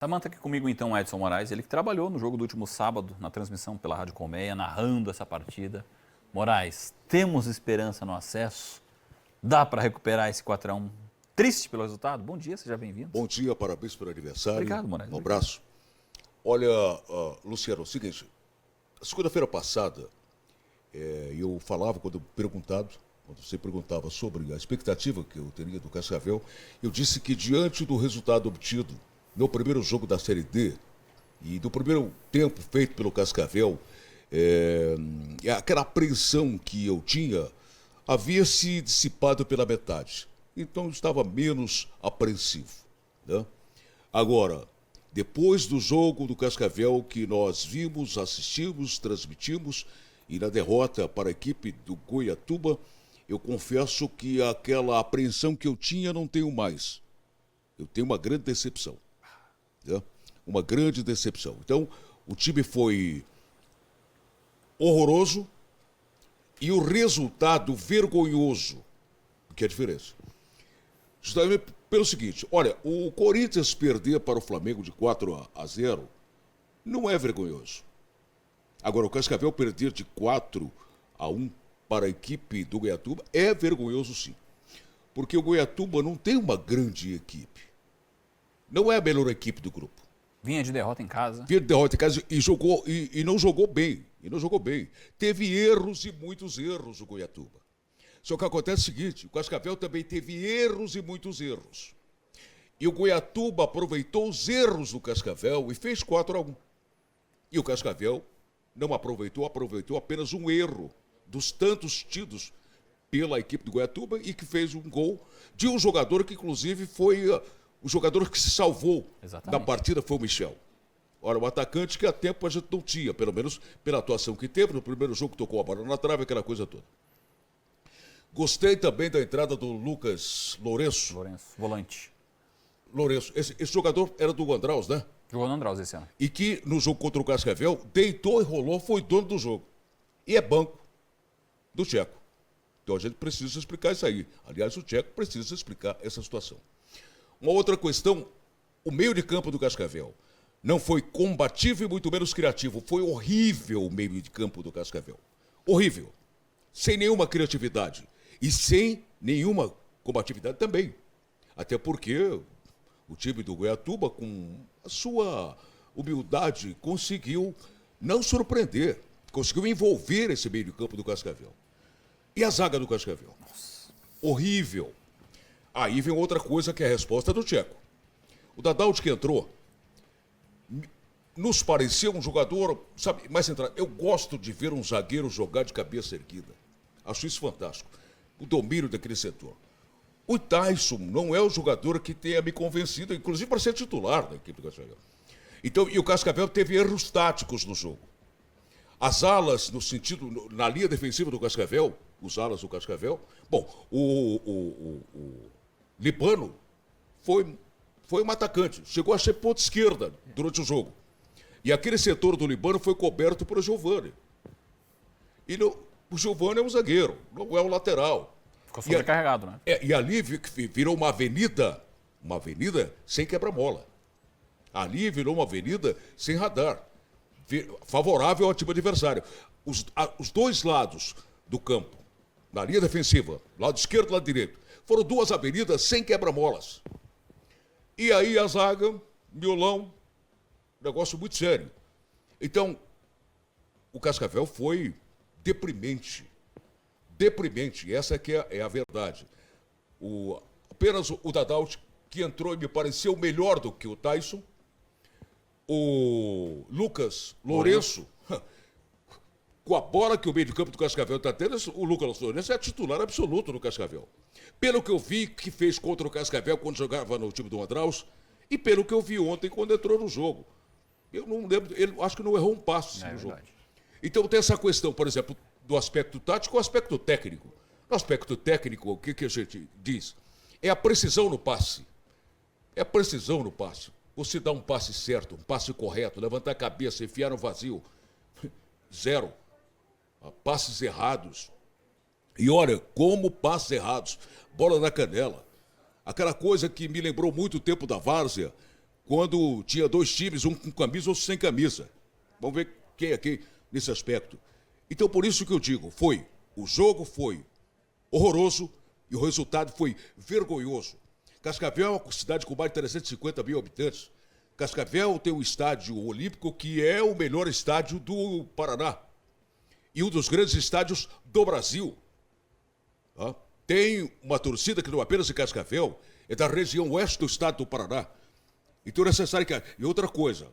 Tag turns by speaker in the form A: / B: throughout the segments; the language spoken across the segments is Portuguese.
A: Samanta aqui comigo então, Edson Moraes, ele que trabalhou no jogo do último sábado, na transmissão pela Rádio Colmeia, narrando essa partida. Moraes, temos esperança no acesso? Dá para recuperar esse 4-1? Triste pelo resultado? Bom dia, seja bem-vindo.
B: Bom dia, parabéns pelo aniversário.
A: Obrigado, Moraes.
B: Um abraço. Olha, Luciano, é o seguinte, segunda-feira passada, eu falava, quando você perguntava sobre a expectativa que eu teria do Cascavel, eu disse que diante do resultado obtido no primeiro jogo da Série D e do primeiro tempo feito pelo Cascavel, aquela apreensão que eu tinha havia se dissipado pela metade. Então eu estava menos apreensivo, né? Agora, depois do jogo do Cascavel que nós vimos, assistimos, transmitimos, e na derrota para a equipe do Goiatuba, eu confesso que aquela apreensão que eu tinha não tenho mais. Eu tenho uma grande decepção, né? Uma grande decepção. Então, o time foi horroroso e o resultado vergonhoso. O que é a diferença? Justamente pelo seguinte, olha, o Corinthians perder para o Flamengo de 4-0 não é vergonhoso. Agora, o Cascavel perder de 4-1 para a equipe do Goiatuba é vergonhoso, sim. Porque o Goiatuba não tem uma grande equipe. Não é a melhor equipe do grupo.
A: Vinha de derrota em casa.
B: Vinha de derrota em casa e não jogou bem. E não jogou bem. Teve erros e muitos erros o Goiatuba. Só que acontece o seguinte, o Cascavel também teve erros e muitos erros. E o Goiatuba aproveitou os erros do Cascavel e fez 4-1. E o Cascavel não aproveitou apenas um erro dos tantos tidos pela equipe do Goiatuba e que fez um gol de um jogador que, inclusive, foi o jogador que se salvou da partida, foi o Michel. Ora, o atacante que há tempo a gente não tinha, pelo menos pela atuação que teve no primeiro jogo, tocou a bola na trave, aquela coisa toda. Gostei também da entrada do Lucas Lourenço.
A: Volante.
B: Lourenço. Esse jogador era do Andraus, né?
A: Jogou no Andraus esse ano.
B: E que no jogo contra o Cascavel deitou e rolou, foi dono do jogo. E é banco do Tcheco. Então a gente precisa explicar isso aí. Aliás, o Tcheco precisa explicar essa situação. Uma outra questão, o meio de campo do Cascavel não foi combativo e muito menos criativo. Foi horrível o meio de campo do Cascavel. Horrível. Sem nenhuma criatividade. E sem nenhuma combatividade também. Até porque o time do Goiatuba, com a sua humildade, conseguiu não surpreender. Conseguiu envolver esse meio de campo do Cascavel. E a zaga do Cascavel? Nossa. Horrível. Aí vem outra coisa que é a resposta do Tcheco. O Dadalt que entrou, nos parecia um jogador, sabe, mais centrado. Eu gosto de ver um zagueiro jogar de cabeça erguida. Acho isso fantástico. O domínio daquele setor. O Tyson não é o jogador que tenha me convencido, inclusive para ser titular da equipe do Cascavel. Então, e o Cascavel teve erros táticos no jogo. As alas, no sentido, na linha defensiva do Cascavel, os alas do Cascavel, bom, o Libano foi um atacante, chegou a ser ponta esquerda durante o jogo. E aquele setor do Libano foi coberto por Giovani. E o Giovani é um zagueiro, não é um lateral.
A: Ficou sobrecarregado, né?
B: E ali virou uma avenida sem quebra-mola. Ali virou uma avenida sem radar, favorável ao time adversário. Os dois lados do campo, na linha defensiva, lado esquerdo e lado direito, foram duas avenidas sem quebra-molas. E aí a zaga, miolão, negócio muito sério. Então, o Cascavel foi deprimente. Deprimente, essa que é a verdade. Apenas o Dadalt, que entrou e me pareceu melhor do que o Tyson. O Lucas Lourenço, com a bola que o meio de campo do Cascavel está tendo, o Lucas Lourenço é titular absoluto no Cascavel. Pelo que eu vi que fez contra o Cascavel quando jogava no time do Andraus, e pelo que eu vi ontem quando entrou no jogo. Eu não lembro, ele acho que não errou um passo no jogo. Então tem essa questão, por exemplo, do aspecto tático e o aspecto técnico. No aspecto técnico, o que a gente diz? É a precisão no passe. É a precisão no passe. Você dá um passe certo, um passe correto, levantar a cabeça, enfiar no vazio. Zero. Passes errados. E olha, como passes errados. Bola na canela. Aquela coisa que me lembrou muito o tempo da várzea, quando tinha 2 times, um com camisa, outro sem camisa. Vamos ver quem é quem nesse aspecto. Então, por isso que eu digo, o jogo foi horroroso e o resultado foi vergonhoso. Cascavel é uma cidade com mais de 350 mil habitantes. Cascavel tem um estádio olímpico que é o melhor estádio do Paraná e um dos grandes estádios do Brasil. Tem uma torcida que não apenas de Cascavel, é da região oeste do estado do Paraná. Então é necessário que... E outra coisa,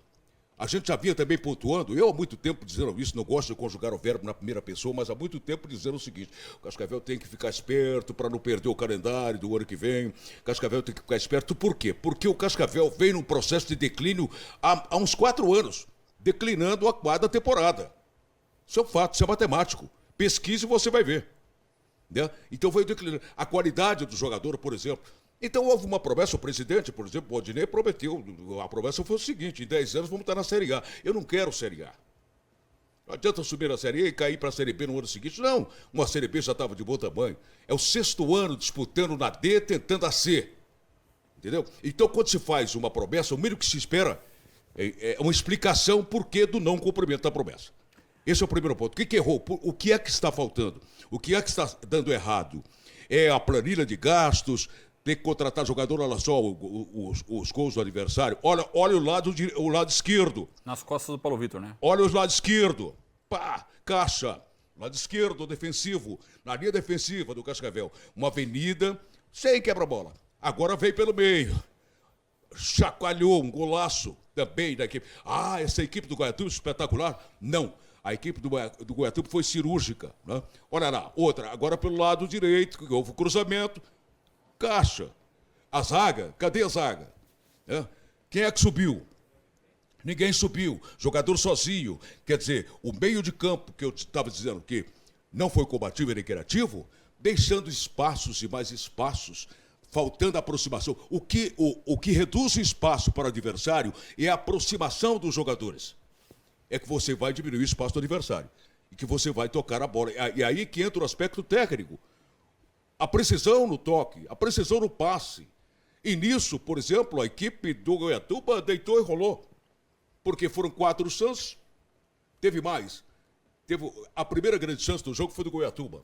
B: a gente já vinha também pontuando, eu há muito tempo dizendo isso, não gosto de conjugar o verbo na primeira pessoa, mas há muito tempo dizendo o seguinte: o Cascavel tem que ficar esperto para não perder o calendário do ano que vem. Cascavel tem que ficar esperto, por quê? Porque o Cascavel vem num processo de declínio há uns 4 anos, declinando a 4ª temporada. Isso é um fato, isso é matemático. Pesquise e você vai ver. Né? Então veio declinando. A qualidade do jogador, por exemplo. Então houve uma promessa, o presidente, por exemplo, o Odinei prometeu, a promessa foi o seguinte: em 10 anos vamos estar na Série A. Eu não quero Série A. Não adianta subir na Série A e cair para a Série B no ano seguinte. Não, uma Série B já estava de bom tamanho. É o 6º ano disputando na D, tentando a C. Entendeu? Então quando se faz uma promessa, o mínimo que se espera é uma explicação por que do não cumprimento da promessa. Esse é o primeiro ponto. O que errou? O que é que está faltando? O que é que está dando errado? É a planilha de gastos, tem que contratar jogador, olha só os gols do adversário. Olha o lado esquerdo.
A: Nas costas do Paulo Vitor, né?
B: Olha o lado esquerdo. Pá, caixa. Lado esquerdo, defensivo. Na linha defensiva do Cascavel. Uma avenida sem quebra-bola. Agora veio pelo meio. Chacoalhou um golaço também da equipe. Ah, essa equipe do Goiatuba espetacular. Não. A equipe do Goiatuba foi cirúrgica. Né? Olha lá, outra. Agora pelo lado direito, que houve o cruzamento. Caixa. A zaga, cadê a zaga? Quem é que subiu? Ninguém subiu. Jogador sozinho. Quer dizer, o meio de campo, que eu estava dizendo que não foi combativo e criativo, deixando espaços e mais espaços, faltando aproximação. O que reduz o espaço para o adversário é a aproximação dos jogadores. É que você vai diminuir o espaço do adversário. E que você vai tocar a bola. E aí que entra o aspecto técnico. A precisão no toque, a precisão no passe. E nisso, por exemplo, a equipe do Goiatuba deitou e rolou. Porque foram 4 chances, teve mais. A primeira grande chance do jogo foi do Goiatuba.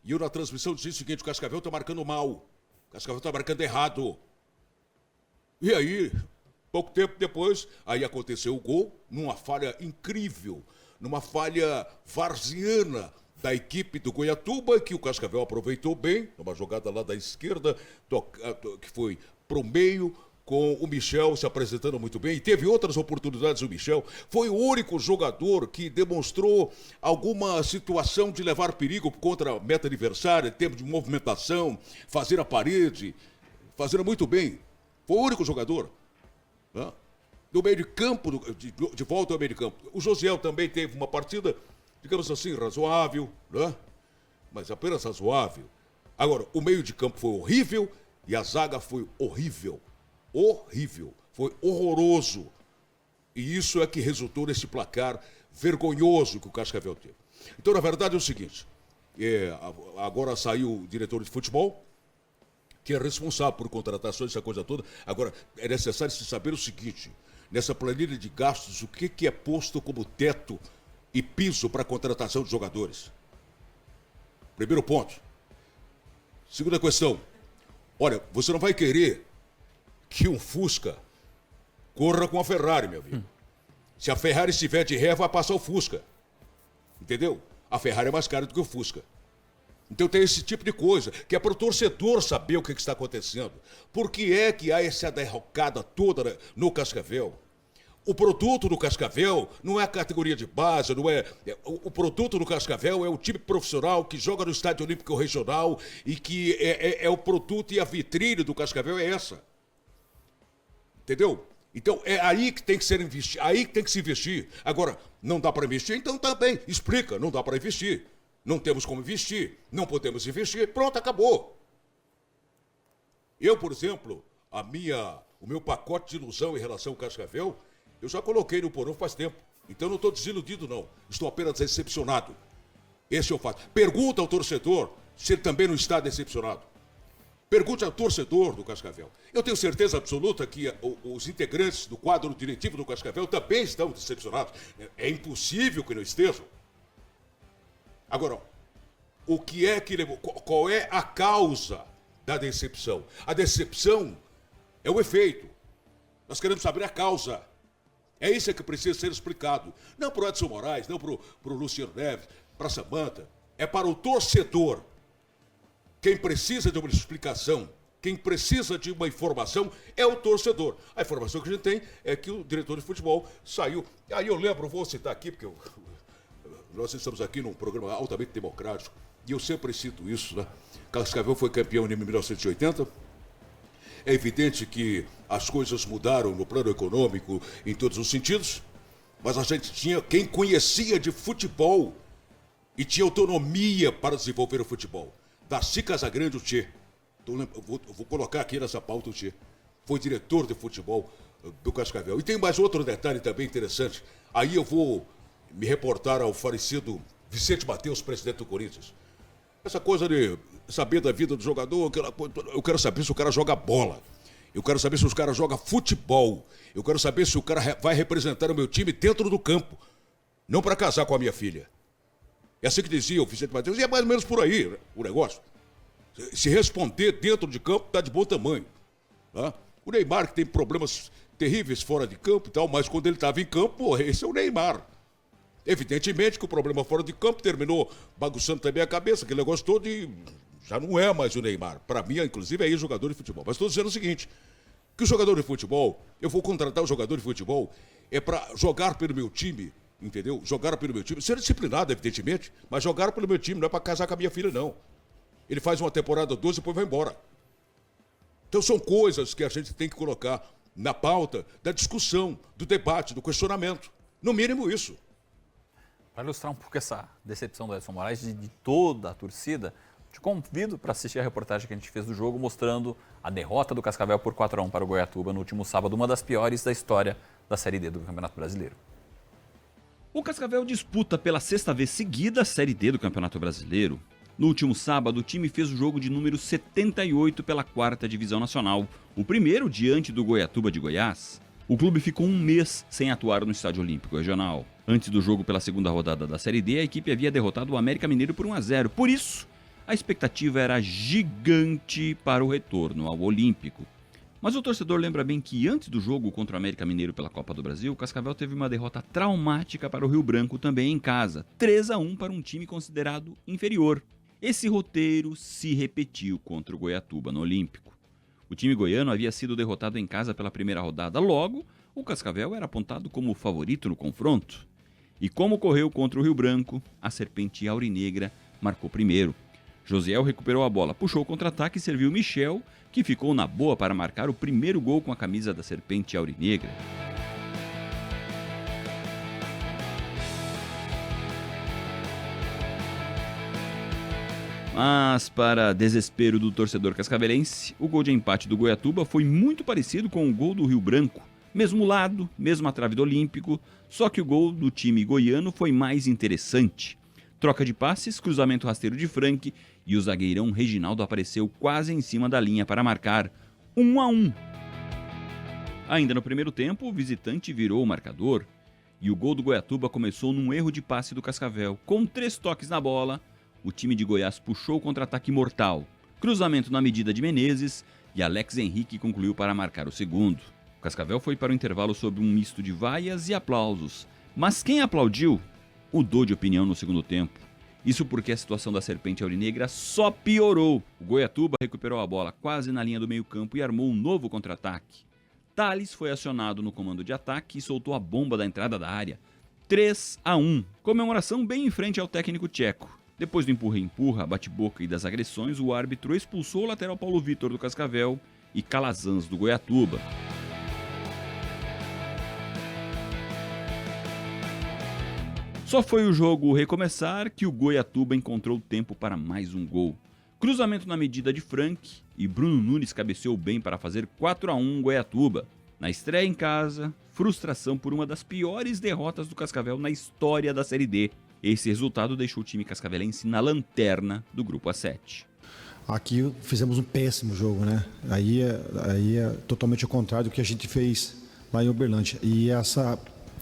B: E eu na transmissão disse o seguinte: o Cascavel está marcando mal. O Cascavel está marcando errado. E aí, pouco tempo depois, aí aconteceu o gol, numa falha incrível, numa falha varziana da equipe do Goiatuba, que o Cascavel aproveitou bem, uma jogada lá da esquerda, que foi pro meio, com o Michel se apresentando muito bem, e teve outras oportunidades o Michel. Foi o único jogador que demonstrou alguma situação de levar perigo contra a meta adversária, em termos de movimentação, fazer a parede, fazendo muito bem. Foi o único jogador. Né? Do meio de campo, de volta ao meio de campo. O Josiel também teve uma partida, digamos assim, razoável, né? Mas apenas razoável. Agora, o meio de campo foi horrível e a zaga foi horrível. Horrível. Foi horroroso. E isso é que resultou nesse placar vergonhoso que o Cascavel teve. Então, na verdade, é o seguinte. Agora saiu o diretor de futebol, que é responsável por contratações, essa coisa toda. Agora, é necessário se saber o seguinte. Nessa planilha de gastos, o que é posto como teto e piso para a contratação de jogadores? Primeiro ponto. Segunda questão. Olha, você não vai querer que um Fusca corra com a Ferrari, meu amigo. Se a Ferrari estiver de ré, vai passar o Fusca. Entendeu? A Ferrari é mais cara do que o Fusca. Então tem esse tipo de coisa, que é para o torcedor saber o que está acontecendo. Por que é que há essa derrocada toda no Cascavel? O produto do Cascavel não é a categoria de base, não é... O produto do Cascavel é o time profissional que joga no Estádio Olímpico Regional e que é o produto e a vitrine do Cascavel é essa. Entendeu? Então é aí que tem que ser investido, aí que tem que se investir. Agora, não dá para investir? Então tá bem, explica, não dá para investir. Não temos como investir, não podemos investir, pronto, acabou. Eu, por exemplo, o meu pacote de ilusão em relação ao Cascavel, eu já coloquei no porão faz tempo. Então não estou desiludido, não. Estou apenas decepcionado. Esse é o fato. Pergunta ao torcedor se ele também não está decepcionado. Pergunte ao torcedor do Cascavel. Eu tenho certeza absoluta que os integrantes do quadro diretivo do Cascavel também estão decepcionados. É impossível que não estejam. Agora, o que é que levou? Qual é a causa da decepção? A decepção é o efeito. Nós queremos saber a causa. É isso que precisa ser explicado. Não para o Edson Moraes, não para o Luciano Neves, para a Samanta. É para o torcedor. Quem precisa de uma explicação, quem precisa de uma informação é o torcedor. A informação que a gente tem é que o diretor de futebol saiu. Aí eu lembro, vou citar aqui, porque nós estamos aqui num programa altamente democrático, e eu sempre cito isso, né? Cascavel foi campeão em 1980. É evidente que as coisas mudaram no plano econômico em todos os sentidos, mas a gente tinha quem conhecia de futebol e tinha autonomia para desenvolver o futebol. Darcy Casagrande, o Tchê. Vou colocar aqui nessa pauta o Tchê. Foi diretor de futebol do Cascavel. E tem mais outro detalhe também interessante. Aí eu vou me reportar ao falecido Vicente Mateus, presidente do Corinthians. Essa coisa de saber da vida do jogador, eu quero saber se o cara joga bola. Eu quero saber se o cara joga futebol. Eu quero saber se o cara vai representar o meu time dentro do campo. Não para casar com a minha filha. É assim que dizia o Vicente Mateus, e é mais ou menos por aí o negócio. Se responder dentro de campo, está de bom tamanho. Tá? O Neymar, que tem problemas terríveis fora de campo e tal, mas quando ele estava em campo, esse é o Neymar. Evidentemente que o problema fora de campo terminou bagunçando também a cabeça, aquele negócio todo, e já não é mais o Neymar. Para mim, inclusive, é jogador de futebol. Mas estou dizendo o seguinte, que o jogador de futebol, eu vou contratar o jogador de futebol, é para jogar pelo meu time, entendeu? Jogar pelo meu time, ser disciplinado, evidentemente, mas jogar pelo meu time, não é para casar com a minha filha, não. Ele faz uma temporada 12 e depois vai embora. Então são coisas que a gente tem que colocar na pauta da discussão, do debate, do questionamento. No mínimo isso.
A: Para ilustrar um pouco essa decepção do Edson Moraes de toda a torcida, te convido para assistir a reportagem que a gente fez do jogo mostrando a derrota do Cascavel por 4-1 para o Goiatuba no último sábado, uma das piores da história da Série D do Campeonato Brasileiro.
C: O Cascavel disputa pela sexta vez seguida a Série D do Campeonato Brasileiro. No último sábado, o time fez o jogo de número 78 pela 4ª Divisão Nacional, o primeiro diante do Goiatuba de Goiás. O clube ficou um mês sem atuar no Estádio Olímpico Regional. Antes do jogo pela segunda rodada da Série D, a equipe havia derrotado o América Mineiro por 1-0. Por isso, a expectativa era gigante para o retorno ao Olímpico. Mas o torcedor lembra bem que antes do jogo contra o América Mineiro pela Copa do Brasil, o Cascavel teve uma derrota traumática para o Rio Branco também em casa. 3-1 para um time considerado inferior. Esse roteiro se repetiu contra o Goiatuba no Olímpico. O time goiano havia sido derrotado em casa pela primeira rodada, logo, o Cascavel era apontado como o favorito no confronto. E como ocorreu contra o Rio Branco, a Serpente Aurinegra marcou primeiro. Josiel recuperou a bola, puxou o contra-ataque e serviu Michel, que ficou na boa para marcar o primeiro gol com a camisa da Serpente Aurinegra. Mas, para desespero do torcedor cascavelense, o gol de empate do Goiatuba foi muito parecido com o gol do Rio Branco. Mesmo lado, mesma trave do Olímpico, só que o gol do time goiano foi mais interessante. Troca de passes, cruzamento rasteiro de Frank e o zagueirão Reginaldo apareceu quase em cima da linha para marcar 1-1. Ainda no primeiro tempo, o visitante virou o marcador e o gol do Goiatuba começou num erro de passe do Cascavel. Com 3 toques na bola, o time de Goiás puxou o contra-ataque mortal. Cruzamento na medida de Menezes e Alex Henrique concluiu para marcar o segundo. O Cascavel foi para o intervalo sob um misto de vaias e aplausos. Mas quem aplaudiu mudou de opinião no segundo tempo. Isso porque a situação da Serpente Aurinegra só piorou. O Goiatuba recuperou a bola quase na linha do meio-campo e armou um novo contra-ataque. Thales foi acionado no comando de ataque e soltou a bomba da entrada da área. 3-1. Comemoração bem em frente ao técnico tcheco. Depois do empurra-empurra, bate-boca e das agressões, o árbitro expulsou o lateral Paulo Vitor do Cascavel e Calazans do Goiatuba. Só foi o jogo recomeçar que o Goiatuba encontrou tempo para mais um gol. Cruzamento na medida de Frank e Bruno Nunes cabeceou bem para fazer 4-1 Goiatuba. Na estreia em casa, frustração por uma das piores derrotas do Cascavel na história da Série D. Esse resultado deixou o time cascavelense na lanterna do grupo A7.
D: Aqui fizemos um péssimo jogo, né? Aí é totalmente ao contrário do que a gente fez lá em Uberlândia. E essa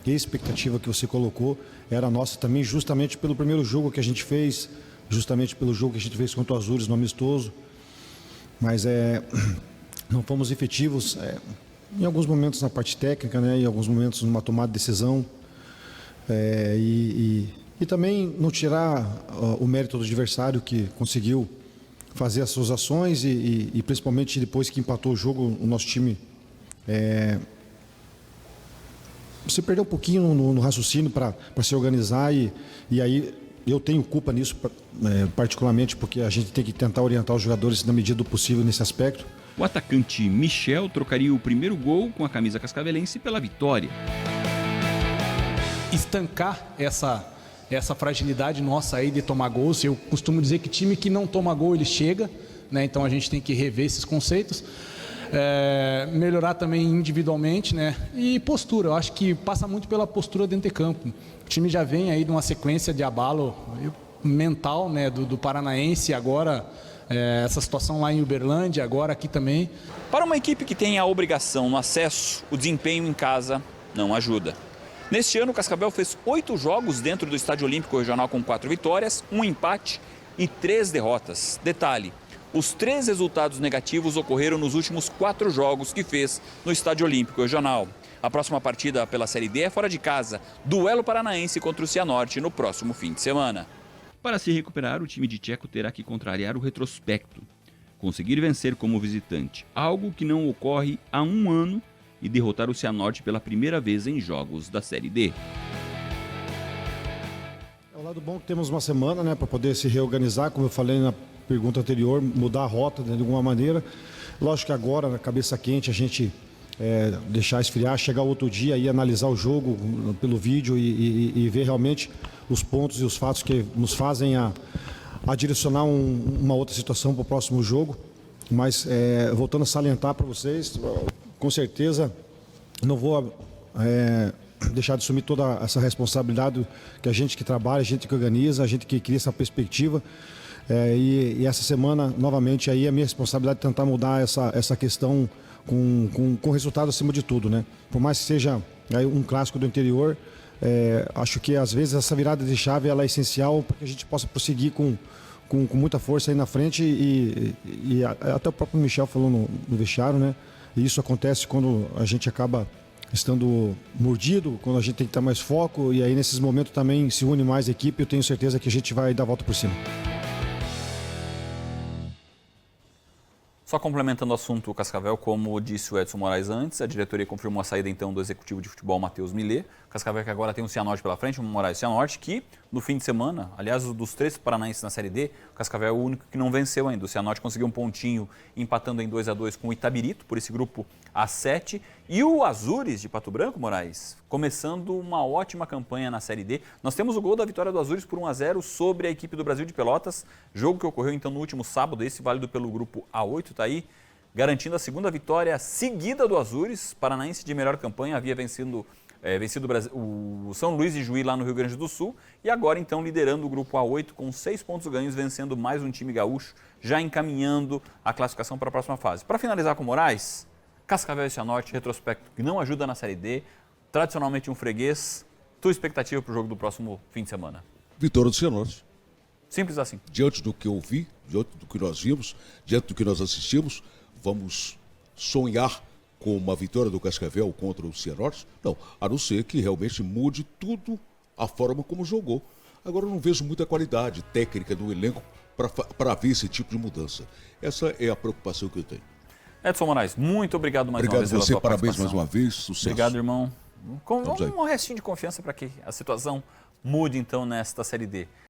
D: expectativa que você colocou era nossa também, justamente pelo primeiro jogo que a gente fez, justamente pelo jogo que a gente fez contra o Azures no amistoso. Mas não fomos efetivos em alguns momentos na parte técnica, né? Em alguns momentos numa tomada de decisão. E também não tirar o mérito do adversário que conseguiu fazer as suas ações e principalmente depois que empatou o jogo, o nosso time se perdeu um pouquinho no raciocínio para se organizar e aí eu tenho culpa nisso, particularmente porque a gente tem que tentar orientar os jogadores na medida do possível nesse aspecto.
C: O atacante Michel trocaria o primeiro gol com a camisa cascavelense pela vitória.
E: Estancar essa fragilidade nossa aí de tomar gols. Eu costumo dizer que time que não toma gol, ele chega, né? Então a gente tem que rever esses conceitos. Melhorar também individualmente, né? E postura, eu acho que passa muito pela postura dentro de campo. O time já vem aí de uma sequência de abalo mental, né? do Paranaense, agora essa situação lá em Uberlândia, agora aqui também.
A: Para uma equipe que tem a obrigação no acesso, o desempenho em casa não ajuda. Neste ano, o Cascavel fez 8 jogos dentro do Estádio Olímpico Regional com 4 vitórias, 1 empate e 3 derrotas. Detalhe, os 3 resultados negativos ocorreram nos últimos 4 jogos que fez no Estádio Olímpico Regional. A próxima partida pela Série D é fora de casa, duelo paranaense contra o Cianorte no próximo fim de semana.
C: Para se recuperar, o time de Tcheco terá que contrariar o retrospecto, conseguir vencer como visitante, algo que não ocorre há 1 ano, e derrotar o Cianorte pela primeira vez em jogos da Série D.
D: É o lado bom que temos uma semana, né, para poder se reorganizar, como eu falei na pergunta anterior, mudar a rota, né, de alguma maneira. Lógico que agora, na cabeça quente, a gente deixar esfriar, chegar outro dia e analisar o jogo pelo vídeo e ver realmente os pontos e os fatos que nos fazem a direcionar uma outra situação para o próximo jogo. Mas, voltando a salientar para vocês, com certeza não vou deixar de assumir toda essa responsabilidade que a gente que trabalha, a gente que organiza, a gente que cria essa perspectiva. E essa semana, novamente, aí a minha responsabilidade é tentar mudar essa questão com resultado acima de tudo, né? Por mais que seja um clássico do interior, acho que às vezes essa virada de chave ela é essencial para que a gente possa prosseguir com muita força aí na frente e até o próprio Michel falou no vestiário, né? E isso acontece quando a gente acaba estando mordido, quando a gente tem que estar mais foco e aí nesses momentos também se une mais a equipe, eu tenho certeza que a gente vai dar a volta por cima.
A: Só complementando o assunto, Cascavel, como disse o Edson Moraes antes, a diretoria confirmou a saída então do executivo de futebol Matheus Millet. Cascavel que agora tem o Cianorte pela frente, o Moraes Cianorte, que no fim de semana, aliás, dos 3 paranaenses na Série D, o Cascavel é o único que não venceu ainda. O Cianorte conseguiu um pontinho empatando em 2-2 com o Itabirito, por esse grupo A7. E o Azures de Pato Branco, Moraes, começando uma ótima campanha na Série D. Nós temos o gol da vitória do Azures por 1-0 sobre a equipe do Brasil de Pelotas, jogo que ocorreu então no último sábado, esse válido pelo grupo A8, tá aí, garantindo a segunda vitória seguida do Azures, paranaense de melhor campanha, havia vencido o São Luís de Juí lá no Rio Grande do Sul e agora então liderando o grupo A8 com 6 pontos ganhos, vencendo mais um time gaúcho, já encaminhando a classificação para a próxima fase. Para finalizar com o Moraes, Cascavel e Cianorte, retrospecto que não ajuda na Série D, tradicionalmente um freguês, tua expectativa para o jogo do próximo fim de semana?
B: Vitória do Cianorte.
A: Simples assim.
B: Diante do que eu vi, diante do que nós vimos, diante do que nós assistimos, vamos sonhar com uma vitória do Cascavel contra o Cianorte? Não, a não ser que realmente mude tudo a forma como jogou. Agora eu não vejo muita qualidade técnica no elenco para ver esse tipo de mudança. Essa é a preocupação que eu tenho.
A: Edson Moraes, muito obrigado mais
B: uma vez pela
A: sua
B: participação. Parabéns mais uma vez, sucesso.
A: Obrigado, irmão. Um restinho de confiança para que a situação mude então nesta Série D.